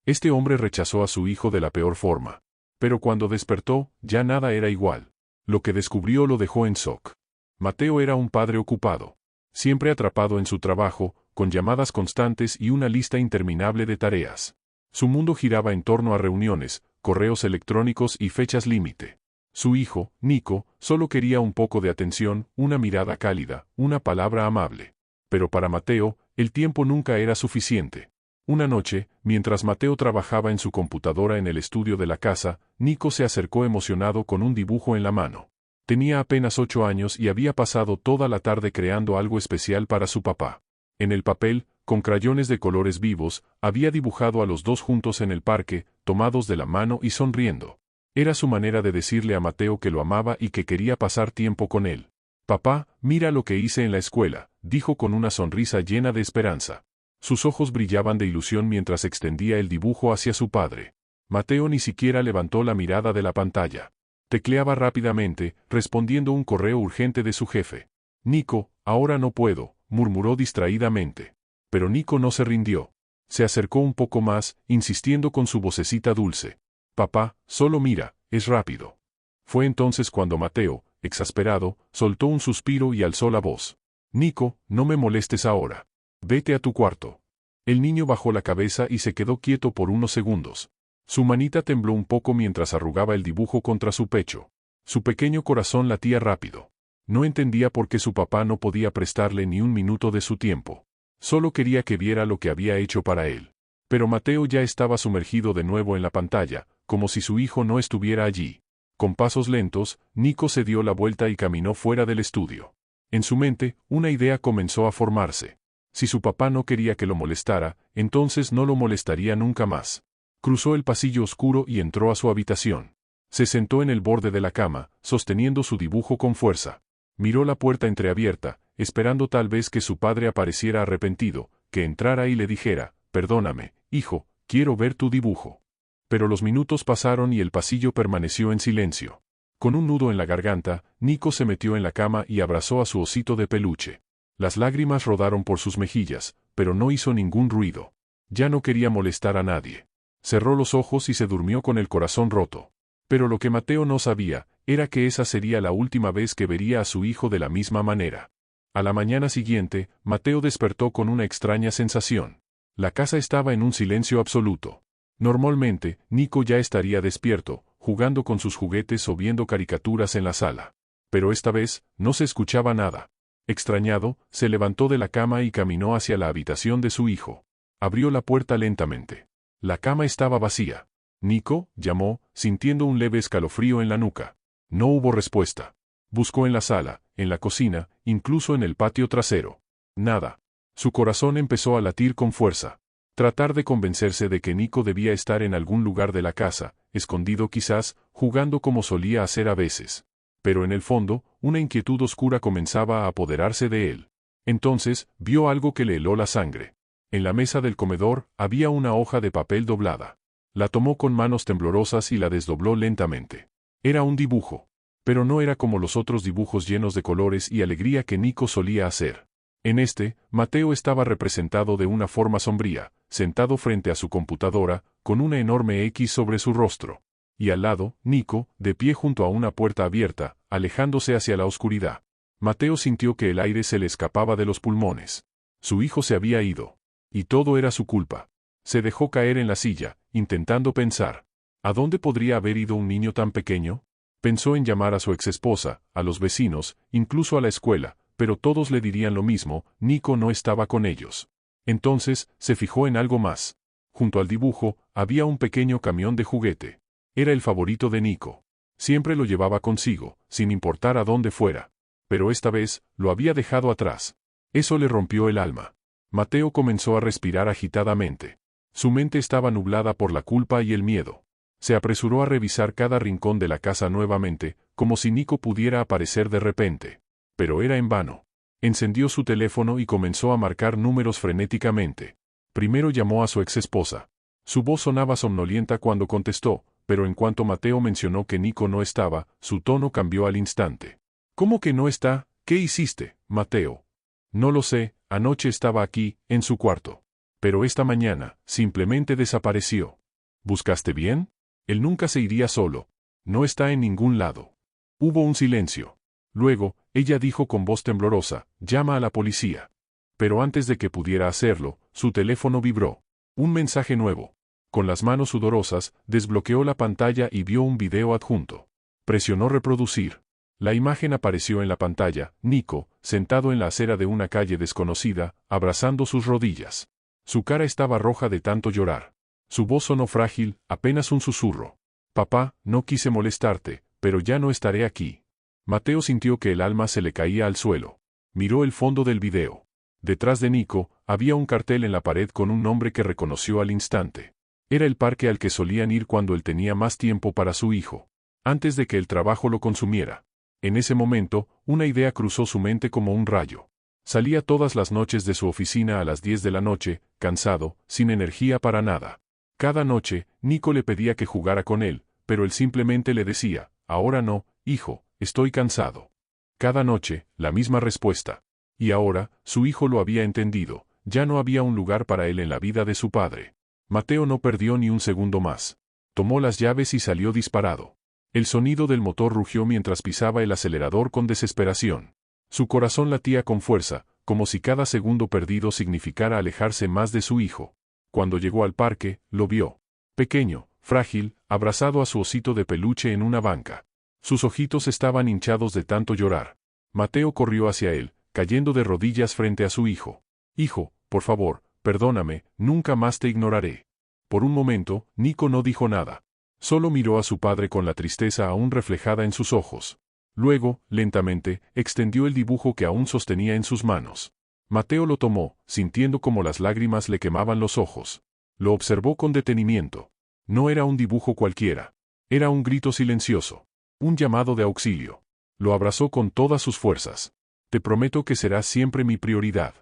Este hombre rechazó a su hijo de la peor forma. Pero cuando despertó, ya nada era igual. Lo que descubrió lo dejó en shock. Mateo era un padre ocupado. Siempre atrapado en su trabajo, con llamadas constantes y una lista interminable de tareas. Su mundo giraba en torno a reuniones, correos electrónicos y fechas límite. Su hijo, Nico, solo quería un poco de atención, una mirada cálida, una palabra amable. Pero para Mateo, el tiempo nunca era suficiente. Una noche, mientras Mateo trabajaba en su computadora en el estudio de la casa, Nico se acercó emocionado con un dibujo en la mano. Tenía apenas 8 años y había pasado toda la tarde creando algo especial para su papá. En el papel, con crayones de colores vivos, había dibujado a los dos juntos en el parque, tomados de la mano y sonriendo. Era su manera de decirle a Mateo que lo amaba y que quería pasar tiempo con él. «Papá, mira lo que hice en la escuela», dijo con una sonrisa llena de esperanza. Sus ojos brillaban de ilusión mientras extendía el dibujo hacia su padre. Mateo ni siquiera levantó la mirada de la pantalla. Tecleaba rápidamente, respondiendo un correo urgente de su jefe. «Nico, ahora no puedo», murmuró distraídamente. Pero Nico no se rindió. Se acercó un poco más, insistiendo con su vocecita dulce. «Papá, solo mira, es rápido». Fue entonces cuando Mateo, exasperado, soltó un suspiro y alzó la voz. «Nico, no me molestes ahora. Vete a tu cuarto». El niño bajó la cabeza y se quedó quieto por unos segundos. Su manita tembló un poco mientras arrugaba el dibujo contra su pecho. Su pequeño corazón latía rápido. No entendía por qué su papá no podía prestarle ni un minuto de su tiempo. Solo quería que viera lo que había hecho para él. Pero Mateo ya estaba sumergido de nuevo en la pantalla, como si su hijo no estuviera allí. Con pasos lentos, Nico se dio la vuelta y caminó fuera del estudio. En su mente, una idea comenzó a formarse. Si su papá no quería que lo molestara, entonces no lo molestaría nunca más. Cruzó el pasillo oscuro y entró a su habitación. Se sentó en el borde de la cama, sosteniendo su dibujo con fuerza. Miró la puerta entreabierta, esperando tal vez que su padre apareciera arrepentido, que entrara y le dijera: «Perdóname, hijo, quiero ver tu dibujo». Pero los minutos pasaron y el pasillo permaneció en silencio. Con un nudo en la garganta, Nico se metió en la cama y abrazó a su osito de peluche. Las lágrimas rodaron por sus mejillas, pero no hizo ningún ruido. Ya no quería molestar a nadie. Cerró los ojos y se durmió con el corazón roto. Pero lo que Mateo no sabía, era que esa sería la última vez que vería a su hijo de la misma manera. A la mañana siguiente, Mateo despertó con una extraña sensación. La casa estaba en un silencio absoluto. Normalmente, Nico ya estaría despierto, jugando con sus juguetes o viendo caricaturas en la sala. Pero esta vez, no se escuchaba nada. Extrañado, se levantó de la cama y caminó hacia la habitación de su hijo. Abrió la puerta lentamente. La cama estaba vacía. «Nico», llamó, sintiendo un leve escalofrío en la nuca. No hubo respuesta. Buscó en la sala, en la cocina, incluso en el patio trasero. Nada. Su corazón empezó a latir con fuerza. Tratar de convencerse de que Nico debía estar en algún lugar de la casa, escondido quizás, jugando como solía hacer a veces. Pero en el fondo, una inquietud oscura comenzaba a apoderarse de él. Entonces, vio algo que le heló la sangre. En la mesa del comedor, había una hoja de papel doblada. La tomó con manos temblorosas y la desdobló lentamente. Era un dibujo. Pero no era como los otros dibujos llenos de colores y alegría que Nico solía hacer. En este, Mateo estaba representado de una forma sombría, sentado frente a su computadora, con una enorme X sobre su rostro. Y al lado, Nico, de pie junto a una puerta abierta, alejándose hacia la oscuridad. Mateo sintió que el aire se le escapaba de los pulmones. Su hijo se había ido. Y todo era su culpa. Se dejó caer en la silla, intentando pensar. ¿A dónde podría haber ido un niño tan pequeño? Pensó en llamar a su exesposa, a los vecinos, incluso a la escuela, pero todos le dirían lo mismo: Nico no estaba con ellos. Entonces, se fijó en algo más. Junto al dibujo, había un pequeño camión de juguete. Era el favorito de Nico. Siempre lo llevaba consigo, sin importar a dónde fuera. Pero esta vez, lo había dejado atrás. Eso le rompió el alma. Mateo comenzó a respirar agitadamente. Su mente estaba nublada por la culpa y el miedo. Se apresuró a revisar cada rincón de la casa nuevamente, como si Nico pudiera aparecer de repente. Pero era en vano. Encendió su teléfono y comenzó a marcar números frenéticamente. Primero llamó a su exesposa. Su voz sonaba somnolienta cuando contestó, pero en cuanto Mateo mencionó que Nico no estaba, su tono cambió al instante. ¿Cómo que no está? ¿Qué hiciste, Mateo? No lo sé, anoche estaba aquí, en su cuarto. Pero esta mañana, simplemente desapareció. ¿Buscaste bien? Él nunca se iría solo. No está en ningún lado. Hubo un silencio. Luego, ella dijo con voz temblorosa, llama a la policía. Pero antes de que pudiera hacerlo, su teléfono vibró. Un mensaje nuevo. Con las manos sudorosas, desbloqueó la pantalla y vio un video adjunto. Presionó reproducir. La imagen apareció en la pantalla, Nico, sentado en la acera de una calle desconocida, abrazando sus rodillas. Su cara estaba roja de tanto llorar. Su voz sonó frágil, apenas un susurro. Papá, no quise molestarte, pero ya no estaré aquí. Mateo sintió que el alma se le caía al suelo. Miró el fondo del video. Detrás de Nico, había un cartel en la pared con un nombre que reconoció al instante. Era el parque al que solían ir cuando él tenía más tiempo para su hijo. Antes de que el trabajo lo consumiera. En ese momento, una idea cruzó su mente como un rayo. Salía todas las noches de su oficina a las 10 de la noche, cansado, sin energía para nada. Cada noche, Nico le pedía que jugara con él, pero él simplemente le decía, ahora no, hijo, estoy cansado. Cada noche, la misma respuesta. Y ahora, su hijo lo había entendido, ya no había un lugar para él en la vida de su padre. Mateo no perdió ni un segundo más. Tomó las llaves y salió disparado. El sonido del motor rugió mientras pisaba el acelerador con desesperación. Su corazón latía con fuerza, como si cada segundo perdido significara alejarse más de su hijo. Cuando llegó al parque, lo vio. Pequeño, frágil, abrazado a su osito de peluche en una banca. Sus ojitos estaban hinchados de tanto llorar. Mateo corrió hacia él, cayendo de rodillas frente a su hijo. Hijo, por favor, perdóname, nunca más te ignoraré. Por un momento, Nico no dijo nada. Solo miró a su padre con la tristeza aún reflejada en sus ojos. Luego, lentamente, extendió el dibujo que aún sostenía en sus manos. Mateo lo tomó, sintiendo como las lágrimas le quemaban los ojos. Lo observó con detenimiento. No era un dibujo cualquiera. Era un grito silencioso. Un llamado de auxilio. Lo abrazó con todas sus fuerzas. Te prometo que serás siempre mi prioridad.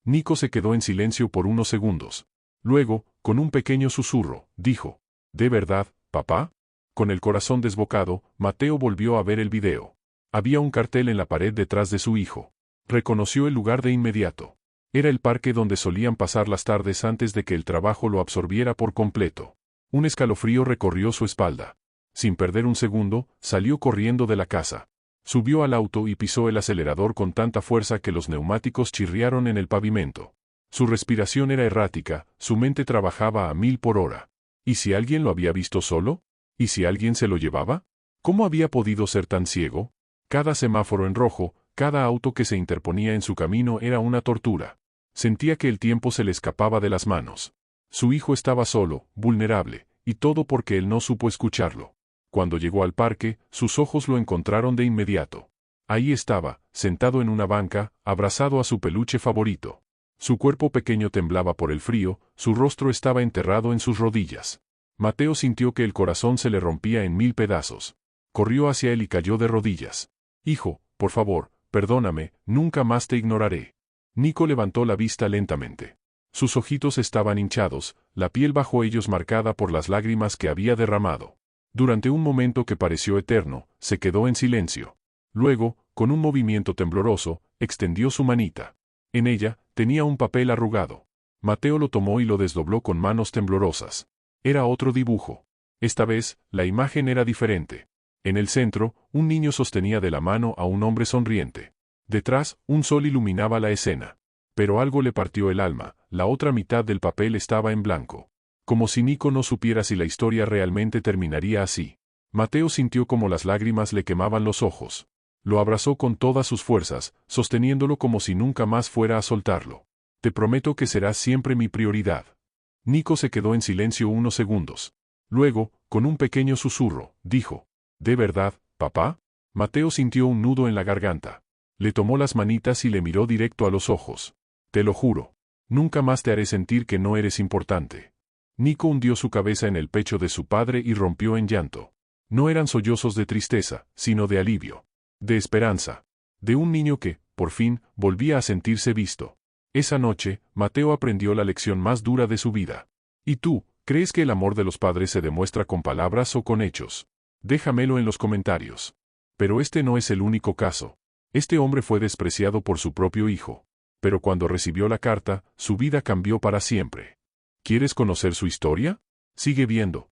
Nico se quedó en silencio por unos segundos. Luego, con un pequeño susurro, dijo, ¿de verdad, papá? Con el corazón desbocado, Mateo volvió a ver el video. Había un cartel en la pared detrás de su hijo. Reconoció el lugar de inmediato. Era el parque donde solían pasar las tardes antes de que el trabajo lo absorbiera por completo. Un escalofrío recorrió su espalda. Sin perder un segundo, salió corriendo de la casa. Subió al auto y pisó el acelerador con tanta fuerza que los neumáticos chirriaron en el pavimento. Su respiración era errática, su mente trabajaba a 1000 por hora. ¿Y si alguien lo había visto solo? ¿Y si alguien se lo llevaba? ¿Cómo había podido ser tan ciego? Cada semáforo en rojo, cada auto que se interponía en su camino era una tortura. Sentía que el tiempo se le escapaba de las manos. Su hijo estaba solo, vulnerable, y todo porque él no supo escucharlo. Cuando llegó al parque, sus ojos lo encontraron de inmediato. Ahí estaba, sentado en una banca, abrazado a su peluche favorito. Su cuerpo pequeño temblaba por el frío, su rostro estaba enterrado en sus rodillas. Mateo sintió que el corazón se le rompía en 1000 pedazos. Corrió hacia él y cayó de rodillas. Hijo, por favor, perdóname, nunca más te ignoraré. Nico levantó la vista lentamente. Sus ojitos estaban hinchados, la piel bajo ellos marcada por las lágrimas que había derramado. Durante un momento que pareció eterno, se quedó en silencio. Luego, con un movimiento tembloroso, extendió su manita. En ella, tenía un papel arrugado. Mateo lo tomó y lo desdobló con manos temblorosas. Era otro dibujo. Esta vez, la imagen era diferente. En el centro, un niño sostenía de la mano a un hombre sonriente. Detrás, un sol iluminaba la escena. Pero algo le partió el alma, la otra mitad del papel estaba en blanco. Como si Nico no supiera si la historia realmente terminaría así. Mateo sintió como las lágrimas le quemaban los ojos. Lo abrazó con todas sus fuerzas, sosteniéndolo como si nunca más fuera a soltarlo. Te prometo que serás siempre mi prioridad. Nico se quedó en silencio unos segundos. Luego, con un pequeño susurro, dijo, ¿de verdad, papá? Mateo sintió un nudo en la garganta. Le tomó las manitas y le miró directo a los ojos. Te lo juro. Nunca más te haré sentir que no eres importante. Nico hundió su cabeza en el pecho de su padre y rompió en llanto. No eran sollozos de tristeza, sino de alivio. De esperanza. De un niño que, por fin, volvía a sentirse visto. Esa noche, Mateo aprendió la lección más dura de su vida. ¿Y tú, crees que el amor de los padres se demuestra con palabras o con hechos? Déjamelo en los comentarios. Pero este no es el único caso. Este hombre fue despreciado por su propio hijo. Pero cuando recibió la carta, su vida cambió para siempre. ¿Quieres conocer su historia? Sigue viendo.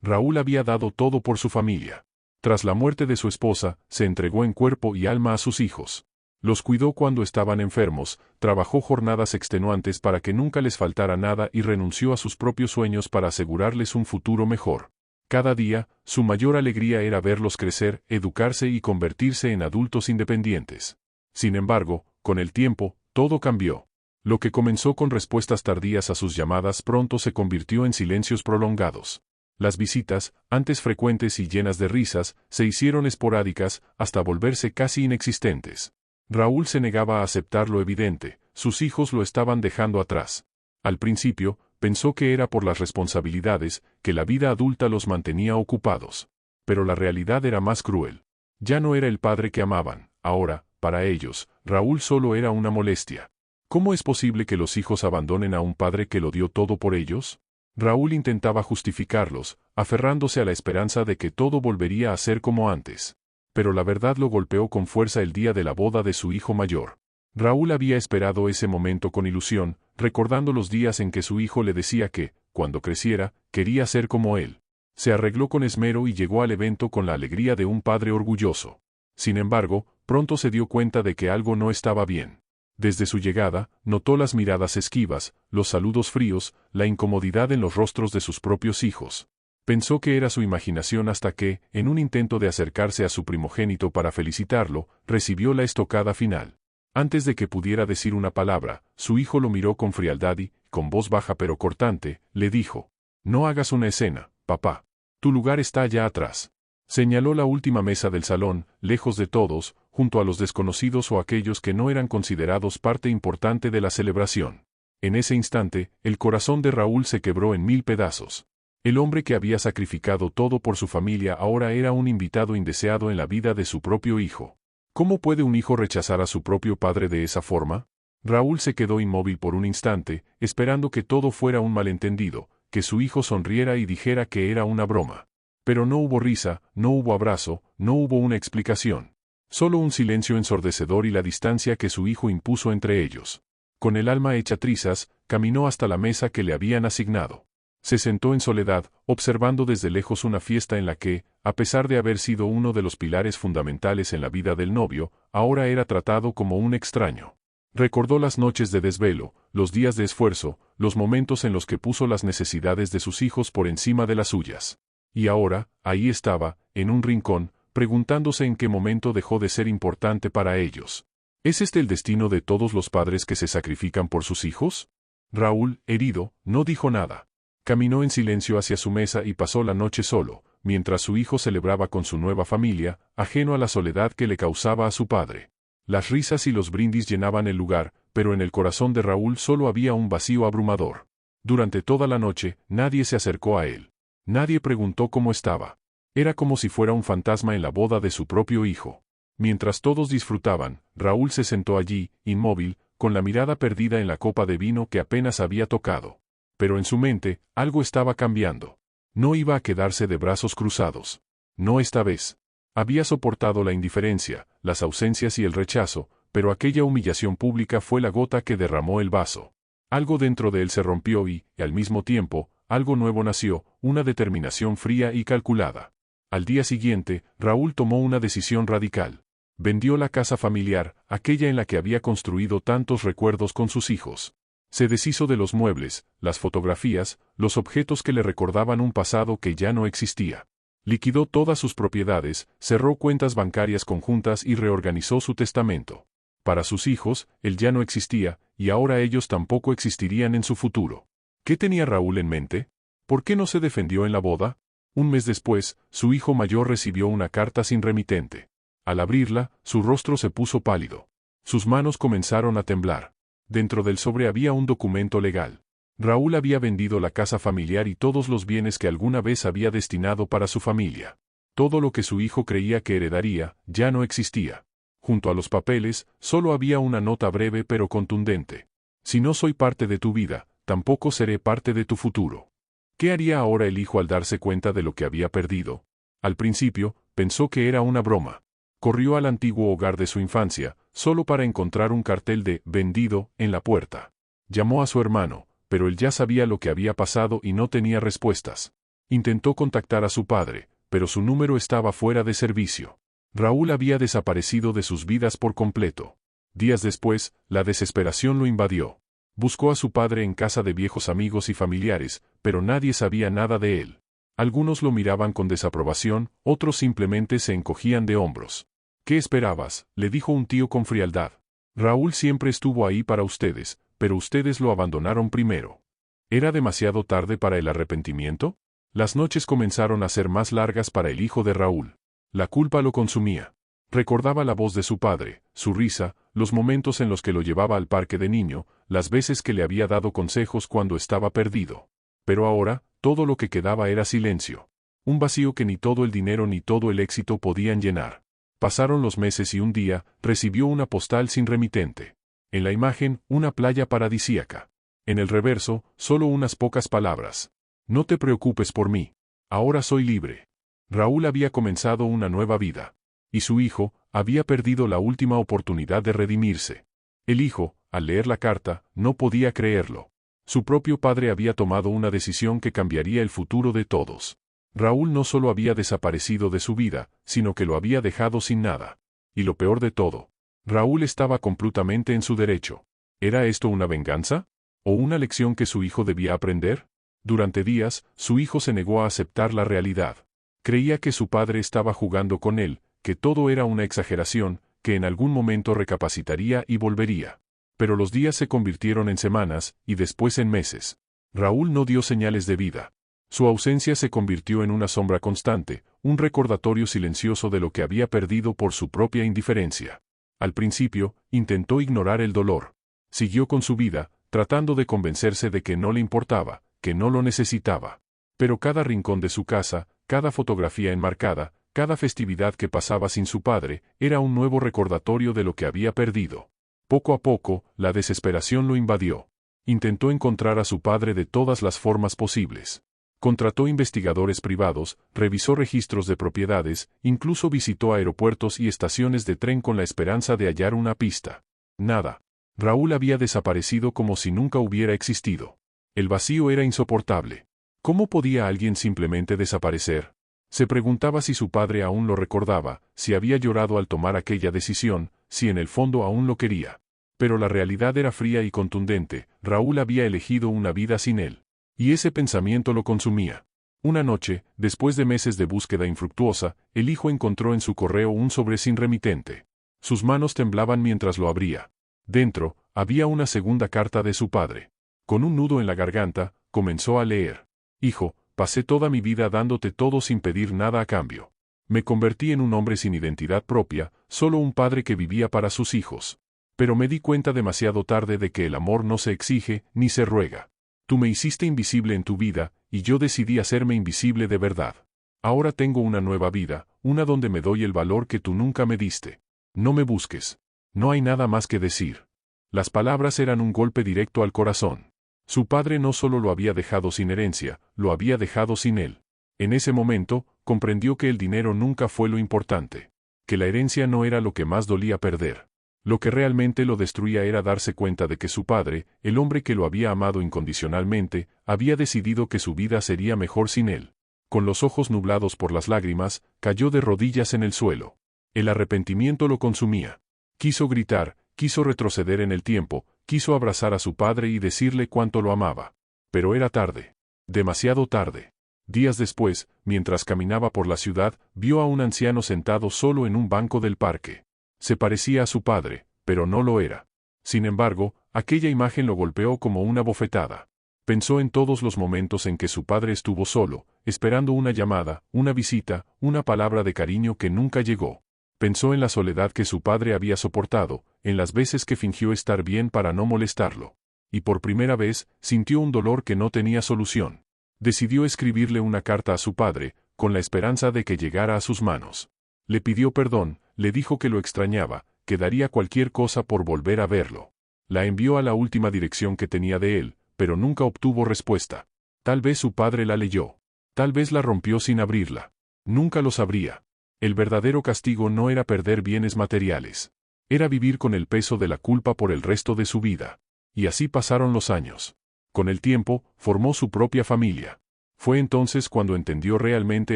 Raúl había dado todo por su familia. Tras la muerte de su esposa, se entregó en cuerpo y alma a sus hijos. Los cuidó cuando estaban enfermos, trabajó jornadas extenuantes para que nunca les faltara nada y renunció a sus propios sueños para asegurarles un futuro mejor. Cada día, su mayor alegría era verlos crecer, educarse y convertirse en adultos independientes. Sin embargo, con el tiempo, todo cambió. Lo que comenzó con respuestas tardías a sus llamadas pronto se convirtió en silencios prolongados. Las visitas, antes frecuentes y llenas de risas, se hicieron esporádicas hasta volverse casi inexistentes. Raúl se negaba a aceptar lo evidente, sus hijos lo estaban dejando atrás. Al principio, pensó que era por las responsabilidades, que la vida adulta los mantenía ocupados. Pero la realidad era más cruel. Ya no era el padre que amaban, ahora, para ellos, Raúl solo era una molestia. ¿Cómo es posible que los hijos abandonen a un padre que lo dio todo por ellos? Raúl intentaba justificarlos, aferrándose a la esperanza de que todo volvería a ser como antes. Pero la verdad lo golpeó con fuerza el día de la boda de su hijo mayor. Raúl había esperado ese momento con ilusión, recordando los días en que su hijo le decía que, cuando creciera, quería ser como él. Se arregló con esmero y llegó al evento con la alegría de un padre orgulloso. Sin embargo, pronto se dio cuenta de que algo no estaba bien. Desde su llegada, notó las miradas esquivas, los saludos fríos, la incomodidad en los rostros de sus propios hijos. Pensó que era su imaginación hasta que, en un intento de acercarse a su primogénito para felicitarlo, recibió la estocada final. Antes de que pudiera decir una palabra, su hijo lo miró con frialdad y, con voz baja pero cortante, le dijo: «No hagas una escena, papá. Tu lugar está allá atrás». Señaló la última mesa del salón, lejos de todos, junto a los desconocidos o aquellos que no eran considerados parte importante de la celebración. En ese instante, el corazón de Raúl se quebró en 1000 pedazos. El hombre que había sacrificado todo por su familia ahora era un invitado indeseado en la vida de su propio hijo. ¿Cómo puede un hijo rechazar a su propio padre de esa forma? Raúl se quedó inmóvil por un instante, esperando que todo fuera un malentendido, que su hijo sonriera y dijera que era una broma. Pero no hubo risa, no hubo abrazo, no hubo una explicación. Solo un silencio ensordecedor y la distancia que su hijo impuso entre ellos. Con el alma hecha trizas, caminó hasta la mesa que le habían asignado. Se sentó en soledad, observando desde lejos una fiesta en la que, a pesar de haber sido uno de los pilares fundamentales en la vida del novio, ahora era tratado como un extraño. Recordó las noches de desvelo, los días de esfuerzo, los momentos en los que puso las necesidades de sus hijos por encima de las suyas. Y ahora, ahí estaba, en un rincón, preguntándose en qué momento dejó de ser importante para ellos. ¿Es este el destino de todos los padres que se sacrifican por sus hijos? Raúl, herido, no dijo nada. Caminó en silencio hacia su mesa y pasó la noche solo, mientras su hijo celebraba con su nueva familia, ajeno a la soledad que le causaba a su padre. Las risas y los brindis llenaban el lugar, pero en el corazón de Raúl solo había un vacío abrumador. Durante toda la noche, nadie se acercó a él. Nadie preguntó cómo estaba. Era como si fuera un fantasma en la boda de su propio hijo. Mientras todos disfrutaban, Raúl se sentó allí, inmóvil, con la mirada perdida en la copa de vino que apenas había tocado. Pero en su mente, algo estaba cambiando. No iba a quedarse de brazos cruzados. No esta vez. Había soportado la indiferencia, las ausencias y el rechazo, pero aquella humillación pública fue la gota que derramó el vaso. Algo dentro de él se rompió y, al mismo tiempo, algo nuevo nació, una determinación fría y calculada. Al día siguiente, Raúl tomó una decisión radical. Vendió la casa familiar, aquella en la que había construido tantos recuerdos con sus hijos. Se deshizo de los muebles, las fotografías, los objetos que le recordaban un pasado que ya no existía. Liquidó todas sus propiedades, cerró cuentas bancarias conjuntas y reorganizó su testamento. Para sus hijos, él ya no existía, y ahora ellos tampoco existirían en su futuro. ¿Qué tenía Raúl en mente? ¿Por qué no se defendió en la boda? Un mes después, su hijo mayor recibió una carta sin remitente. Al abrirla, su rostro se puso pálido. Sus manos comenzaron a temblar. Dentro del sobre había un documento legal. Raúl había vendido la casa familiar y todos los bienes que alguna vez había destinado para su familia. Todo lo que su hijo creía que heredaría, ya no existía. Junto a los papeles, solo había una nota breve pero contundente. Si no soy parte de tu vida, tampoco seré parte de tu futuro. ¿Qué haría ahora el hijo al darse cuenta de lo que había perdido? Al principio, pensó que era una broma. Corrió al antiguo hogar de su infancia, solo para encontrar un cartel de «vendido» en la puerta. Llamó a su hermano, pero él ya sabía lo que había pasado y no tenía respuestas. Intentó contactar a su padre, pero su número estaba fuera de servicio. Raúl había desaparecido de sus vidas por completo. Días después, la desesperación lo invadió. Buscó a su padre en casa de viejos amigos y familiares, pero nadie sabía nada de él. Algunos lo miraban con desaprobación, otros simplemente se encogían de hombros. «¿Qué esperabas?», le dijo un tío con frialdad. «Raúl siempre estuvo ahí para ustedes, pero ustedes lo abandonaron primero». ¿Era demasiado tarde para el arrepentimiento? Las noches comenzaron a ser más largas para el hijo de Raúl. La culpa lo consumía. Recordaba la voz de su padre, su risa, los momentos en los que lo llevaba al parque de niño, las veces que le había dado consejos cuando estaba perdido. Pero ahora, todo lo que quedaba era silencio. Un vacío que ni todo el dinero ni todo el éxito podían llenar. Pasaron los meses y un día, recibió una postal sin remitente. En la imagen, una playa paradisíaca. En el reverso, solo unas pocas palabras. «No te preocupes por mí. Ahora soy libre». Raúl había comenzado una nueva vida. Y su hijo, había perdido la última oportunidad de redimirse. El hijo, al leer la carta, no podía creerlo. Su propio padre había tomado una decisión que cambiaría el futuro de todos. Raúl no solo había desaparecido de su vida, sino que lo había dejado sin nada. Y lo peor de todo, Raúl estaba completamente en su derecho. ¿Era esto una venganza? ¿O una lección que su hijo debía aprender? Durante días, su hijo se negó a aceptar la realidad. Creía que su padre estaba jugando con él, que todo era una exageración, que en algún momento recapacitaría y volvería. Pero los días se convirtieron en semanas, y después en meses. Raúl no dio señales de vida. Su ausencia se convirtió en una sombra constante, un recordatorio silencioso de lo que había perdido por su propia indiferencia. Al principio, intentó ignorar el dolor. Siguió con su vida, tratando de convencerse de que no le importaba, que no lo necesitaba. Pero cada rincón de su casa, cada fotografía enmarcada, cada festividad que pasaba sin su padre, era un nuevo recordatorio de lo que había perdido. Poco a poco, la desesperación lo invadió. Intentó encontrar a su padre de todas las formas posibles. Contrató investigadores privados, revisó registros de propiedades, incluso visitó aeropuertos y estaciones de tren con la esperanza de hallar una pista. Nada. Raúl había desaparecido como si nunca hubiera existido. El vacío era insoportable. ¿Cómo podía alguien simplemente desaparecer? Se preguntaba si su padre aún lo recordaba, si había llorado al tomar aquella decisión, si en el fondo aún lo quería. Pero la realidad era fría y contundente, Raúl había elegido una vida sin él. Y ese pensamiento lo consumía. Una noche, después de meses de búsqueda infructuosa, el hijo encontró en su correo un sobre sin remitente. Sus manos temblaban mientras lo abría. Dentro, había una segunda carta de su padre. Con un nudo en la garganta, comenzó a leer. «Hijo, pasé toda mi vida dándote todo sin pedir nada a cambio. Me convertí en un hombre sin identidad propia, solo un padre que vivía para sus hijos. Pero me di cuenta demasiado tarde de que el amor no se exige, ni se ruega. Tú me hiciste invisible en tu vida, y yo decidí hacerme invisible de verdad. Ahora tengo una nueva vida, una donde me doy el valor que tú nunca me diste. No me busques. No hay nada más que decir». Las palabras eran un golpe directo al corazón. Su padre no solo lo había dejado sin herencia, lo había dejado sin él. En ese momento, comprendió que el dinero nunca fue lo importante. Que la herencia no era lo que más dolía perder. Lo que realmente lo destruía era darse cuenta de que su padre, el hombre que lo había amado incondicionalmente, había decidido que su vida sería mejor sin él. Con los ojos nublados por las lágrimas, cayó de rodillas en el suelo. El arrepentimiento lo consumía. Quiso gritar, quiso retroceder en el tiempo, quiso abrazar a su padre y decirle cuánto lo amaba. Pero era tarde. Demasiado tarde. Días después, mientras caminaba por la ciudad, vio a un anciano sentado solo en un banco del parque. Se parecía a su padre, pero no lo era. Sin embargo, aquella imagen lo golpeó como una bofetada. Pensó en todos los momentos en que su padre estuvo solo, esperando una llamada, una visita, una palabra de cariño que nunca llegó. Pensó en la soledad que su padre había soportado, en las veces que fingió estar bien para no molestarlo. Y por primera vez, sintió un dolor que no tenía solución. Decidió escribirle una carta a su padre, con la esperanza de que llegara a sus manos. Le pidió perdón, le dijo que lo extrañaba, que daría cualquier cosa por volver a verlo. La envió a la última dirección que tenía de él, pero nunca obtuvo respuesta. Tal vez su padre la leyó. Tal vez la rompió sin abrirla. Nunca lo sabría. El verdadero castigo no era perder bienes materiales. Era vivir con el peso de la culpa por el resto de su vida. Y así pasaron los años. Con el tiempo, formó su propia familia. Fue entonces cuando entendió realmente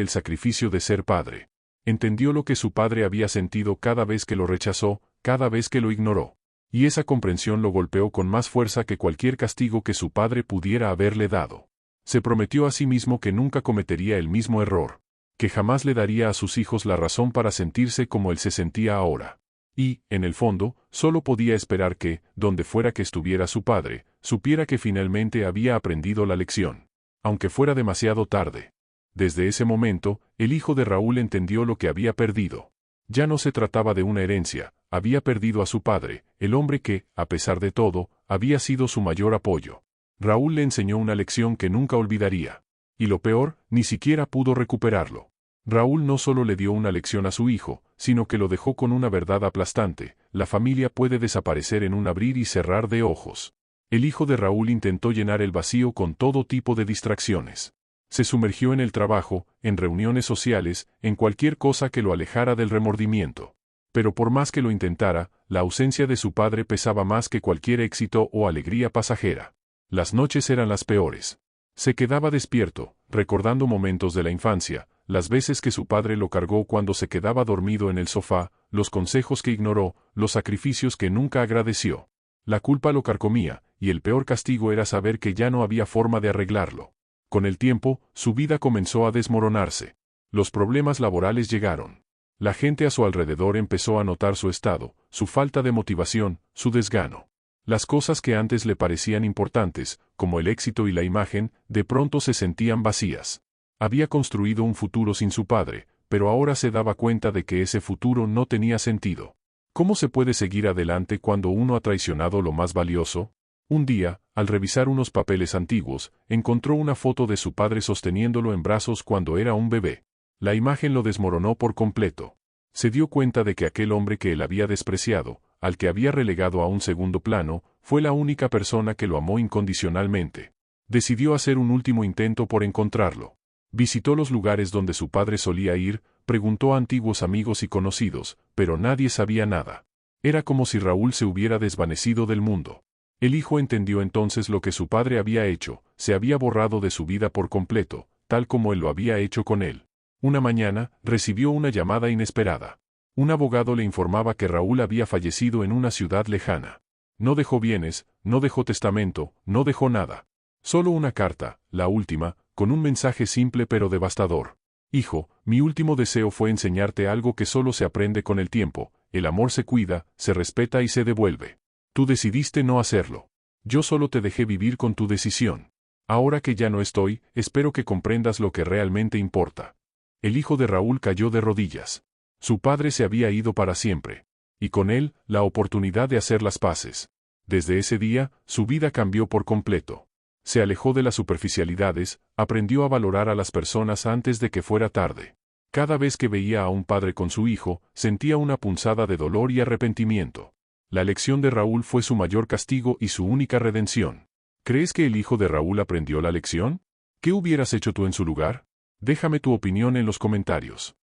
el sacrificio de ser padre. Entendió lo que su padre había sentido cada vez que lo rechazó, cada vez que lo ignoró. Y esa comprensión lo golpeó con más fuerza que cualquier castigo que su padre pudiera haberle dado. Se prometió a sí mismo que nunca cometería el mismo error, que jamás le daría a sus hijos la razón para sentirse como él se sentía ahora. Y, en el fondo, solo podía esperar que, donde fuera que estuviera su padre, supiera que finalmente había aprendido la lección. Aunque fuera demasiado tarde. Desde ese momento, el hijo de Raúl entendió lo que había perdido. Ya no se trataba de una herencia, había perdido a su padre, el hombre que, a pesar de todo, había sido su mayor apoyo. Raúl le enseñó una lección que nunca olvidaría. Y lo peor, ni siquiera pudo recuperarlo. Raúl no solo le dio una lección a su hijo, sino que lo dejó con una verdad aplastante: la familia puede desaparecer en un abrir y cerrar de ojos. El hijo de Raúl intentó llenar el vacío con todo tipo de distracciones. Se sumergió en el trabajo, en reuniones sociales, en cualquier cosa que lo alejara del remordimiento. Pero por más que lo intentara, la ausencia de su padre pesaba más que cualquier éxito o alegría pasajera. Las noches eran las peores. Se quedaba despierto, recordando momentos de la infancia, las veces que su padre lo cargó cuando se quedaba dormido en el sofá, los consejos que ignoró, los sacrificios que nunca agradeció. La culpa lo carcomía, y el peor castigo era saber que ya no había forma de arreglarlo. Con el tiempo, su vida comenzó a desmoronarse. Los problemas laborales llegaron. La gente a su alrededor empezó a notar su estado, su falta de motivación, su desgano. Las cosas que antes le parecían importantes, como el éxito y la imagen, de pronto se sentían vacías. Había construido un futuro sin su padre, pero ahora se daba cuenta de que ese futuro no tenía sentido. ¿Cómo se puede seguir adelante cuando uno ha traicionado lo más valioso? Un día, al revisar unos papeles antiguos, encontró una foto de su padre sosteniéndolo en brazos cuando era un bebé. La imagen lo desmoronó por completo. Se dio cuenta de que aquel hombre que él había despreciado, al que había relegado a un segundo plano, fue la única persona que lo amó incondicionalmente. Decidió hacer un último intento por encontrarlo. Visitó los lugares donde su padre solía ir, preguntó a antiguos amigos y conocidos, pero nadie sabía nada. Era como si Raúl se hubiera desvanecido del mundo. El hijo entendió entonces lo que su padre había hecho: se había borrado de su vida por completo, tal como él lo había hecho con él. Una mañana, recibió una llamada inesperada. Un abogado le informaba que Raúl había fallecido en una ciudad lejana. No dejó bienes, no dejó testamento, no dejó nada. Solo una carta, la última, con un mensaje simple pero devastador. Hijo, mi último deseo fue enseñarte algo que solo se aprende con el tiempo: el amor se cuida, se respeta y se devuelve. Tú decidiste no hacerlo. Yo solo te dejé vivir con tu decisión. Ahora que ya no estoy, espero que comprendas lo que realmente importa. El hijo de Raúl cayó de rodillas. Su padre se había ido para siempre. Y con él, la oportunidad de hacer las paces. Desde ese día, su vida cambió por completo. Se alejó de las superficialidades, aprendió a valorar a las personas antes de que fuera tarde. Cada vez que veía a un padre con su hijo, sentía una punzada de dolor y arrepentimiento. La lección de Raúl fue su mayor castigo y su única redención. ¿Crees que el hijo de Raúl aprendió la lección? ¿Qué hubieras hecho tú en su lugar? Déjame tu opinión en los comentarios.